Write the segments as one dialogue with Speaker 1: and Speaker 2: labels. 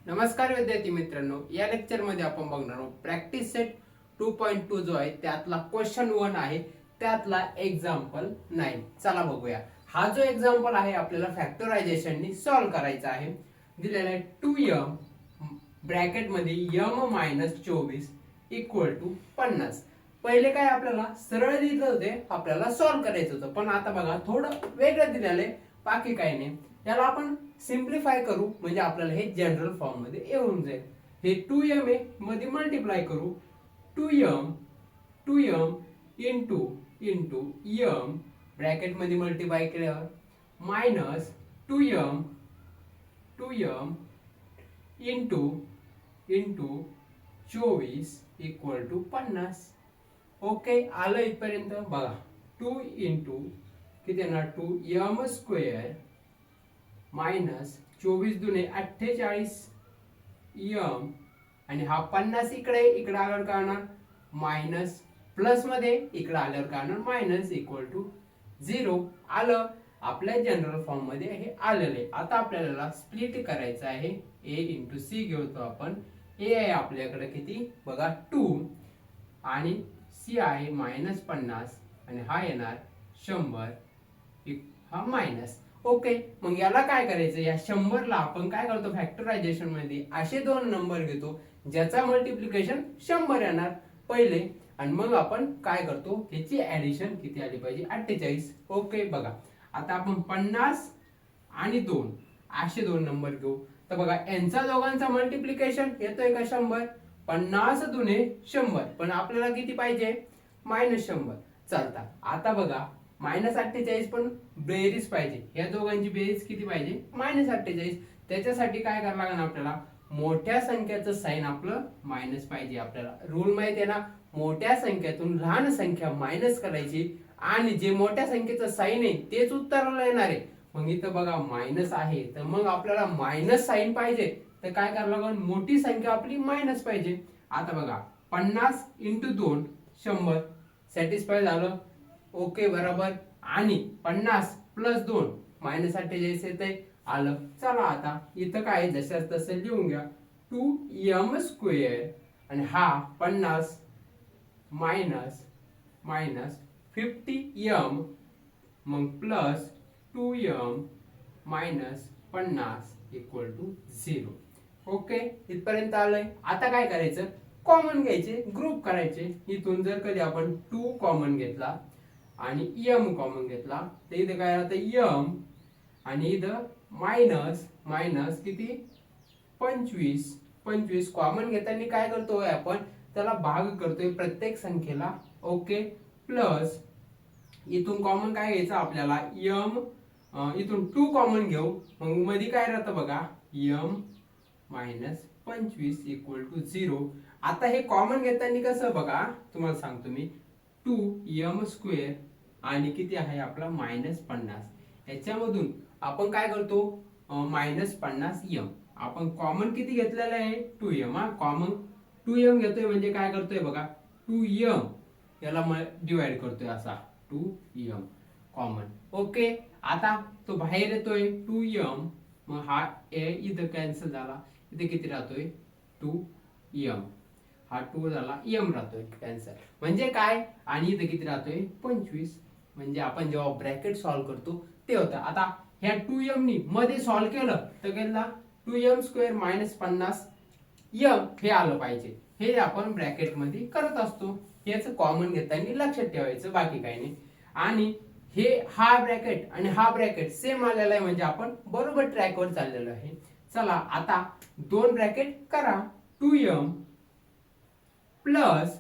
Speaker 1: नमस्कार विद्यार्थी मित्रांनो, या लेक्चर मध्ये आपण बघणार आहोत प्रॅक्टिस सेट 2.2 जो आहे त्यातला क्वेश्चन 1 आहे, त्यातला एक्झाम्पल 9. चला बघूया. हा जो एक्झाम्पल आहे आपल्याला फॅक्टरायझेशननी सॉल्व करायचा आहे. दिलेला आहे 2m ब्रॅकेट मध्ये m-24 इक्वल टू 50. पहिले काय आपल्याला सरळ दिलं होते, आपल्याला सॉल्व करायचं होतं, पण आता बघा थोडं वेगळं दिलेलं आहे, बाकी काही नाही. याला आपण सिम्प्लिफाय करू म्हणजे आपल्याला हे जनरल फॉर्म मध्ये येऊन जाईल. हे 2m आहे मध्ये मल्टिप्लाय करू 2m इंटू m ब्रॅकेट मध्ये मल्टिप्लाय केल्यावर minus 2m into 24 equal to 50. Okay, आलं इथपर्यंत. बघा 2 इंटू किती येणार 2m स्क्वेअर मायनस 24 दुने 48 m आणि हा 50 इकडे आल्यावर काय होणार मायनस, प्लस मध्ये इकडे आल्यावर काय होणार मायनस इक्वल टू 0. आलं आपल्या जनरल फॉर्म मध्ये हे आलेले. आता आपल्याला स्प्लिट करायचं आहे. a इंटू सी घेतो आपण. a आहे आपल्याकडे किती बघा 2 आणि c आहे मायनस 50 आणि हा येणार 100 हा मायनस. ओके, मग याला काय करायचं, या 100 ला आपण काय करतो फॅक्टरायझेशन मध्ये असे दोन नंबर घेतो ज्याचा मल्टिप्लिकेशन 100 येणार पहिले, आणि मग आपण काय करतो ह्याची ऍडिशन किती आली पाहिजे 48. ओके, बघा आता आपण 50 आणि 2 असे दोन नंबर घेऊ. तर बघा यांचा दोघांचा मल्टिप्लिकेशन येतोय का 100. 50 दुने 100, पण आपल्याला किती पाहिजे -100. चालता. आता बघा -48 पण बेरीज पाहिजे, या दोघांची बेरीज किती पाहिजे -48. त्याच्यासाठी काय करावं लागेल आपल्याला, मोठ्या संख्याचं साइन आपलं मायनस पाहिजे. आपल्याला रूल माहिती आहे ना, मोठ्या संख्येतून लहान संख्या मायनस करायची आणि जे मोठ्या संख्येचं साइन आहे तेच उत्तराला येणार आहे. मग इथं बघा मायनस आहे, तर मग आपल्याला मायनस साइन पाहिजे, तर काय करावं लागेल मोठी संख्या आपली मायनस पाहिजे. आता बघा 50 इंटू 2 100 सॅटिस्फाय झालं. ओके बरोबर. आणि 50 प्लस 2 -48 येते आलं. चला आता इथं काय जशाच तसं लिहून घ्या 2m स्क्वेअर आणि हा 50 मायनस 50m मग plus 2m minus 50 equal to 0. Okay, इथपर्यंत आलंय. आता काय करायचं, कॉमन घ्यायचे, ग्रुप करायचे. इथून जर कधी आपण 2 कॉमन घेतला आणि m कॉमन घेतला तर इथे काय राहतं m आणि इथं मायनस किती 25 कॉमन घेताना काय करतोय आपण त्याला भाग करतोय प्रत्येक संख्येला. ओके, प्लस इथून कॉमन काय घ्यायचं आपल्याला m, इथून 2 कॉमन घेऊ, मग मध्ये काय राहतं बघा m मायनस 25 इक्वल टू 0. आता हे कॉमन घेताना कसं बघा तुम्हाला सांगतो मी 2m स्क्वेअर आणि किती आहे आपला -50. याच्यामधून आपण काय करतो -50m. आपण कॉमन किती घेतलेलं आहे 2m. कॉमन 2m घेतोय म्हणजे काय करतोय बघा 2m याला डिवाइड करतोय असा 2m कॉमन. ओके, आता तो बाहेर येतोय 2m, मग हा a इथं कॅन्सल झाला, इथे किती राहतोय 2m, हा 2 झाला m राहतोय कॅन्सल म्हणजे काय, आणि इथे किती राहतोय 25. म्हणजे आपण जेव्हा ब्रॅकेट सॉल्व करतो ते होतं. आता ह्या 2m नी मध्ये सॉल्व केलं तर गेला 2m स्क्वेअर मायनस 50 m हे आलं पाहिजे. हे आपण ब्रॅकेट मध्ये करत असतो. याचं कॉमन घेताना लक्षात ठेवायचं, बाकी काही नाही. आणि हे हा ब्रॅकेट आणि हा ब्रॅकेट सेम आलेला आहे म्हणजे आपण बरोबर ट्रॅकवर चाललेलो आहे. चला आता दोन ब्रॅकेट करा. 2m प्लस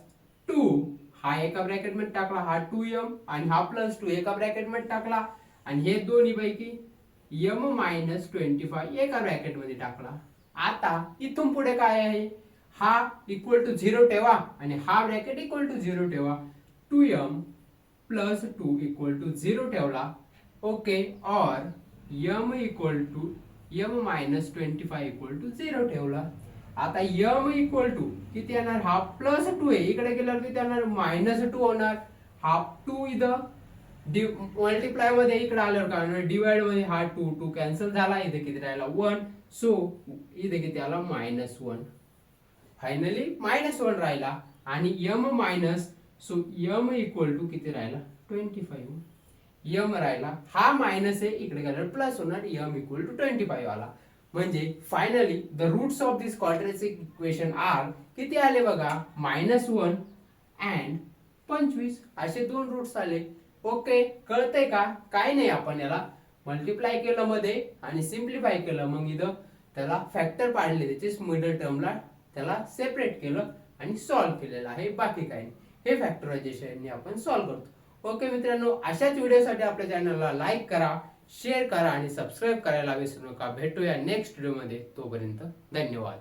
Speaker 1: 2 हा एका ब्रॅकेट मध्ये टाकला, हा 2m आणि हा प्लस 2 एका ब्रॅकेट मध्ये टाकला, आणि हे दोन्ही पैकी m मायनस 25 एका ब्रॅकेट मध्ये टाकला. आता इथून पुढे काय आहे, हा इक्वल टू 0 ठेवा आणि हा ब्रॅकेट इक्वल टू 0 ठेवा. 2m प्लस 2 इक्वल टू 0 ठेवला. ओके, और m equal to m minus 25 equal to 0 ठेवला. आता m इक्वल टू किती येणार, हा प्लस 2 आहे, इकडे गेल्यावर किती येणार -2 होणार. हा 2 इथं मल्टिप्लाय मध्ये इकडे आल्यावर काय होणार डिवाइड मध्ये हा 2 कॅन्सल झाला, इथे किती राहिला 1. सो इथे किती आला -1. फायनली -1 राहिला आणि m minus, so m equal to किती राहिला 25. m राहिला, हा मायनस आहे इकडे गेल्यावर प्लस होणार, m इक्वल टू 25 आला. म्हणजे finally the roots of this quadratic equation are किती आले बघा, -1 अँड 25 असे दोन रूट्स आले. ओके, कळतंय का? काय नाही, आपण याला मल्टिप्लाय केलं मध्ये आणि सिम्प्लिफाय केलं, मग इथं त्याला फॅक्टर पाडले, त्याच्याच मिडल टर्मला त्याला सेपरेट केलं आणि सॉल्व्ह केलेलं आहे, बाकी काही नाही. हे फॅक्टरायझेशन आपण सॉल्व्ह करतो. ओके मित्रांनो, अशाच व्हिडिओसाठी आपल्या चॅनलला लाईक करा, शेअर करा आणि सबस्क्राईब करायला विसरू नका. भेटूया नेक्स्ट व्हिडिओमध्ये, तोपर्यंत धन्यवाद.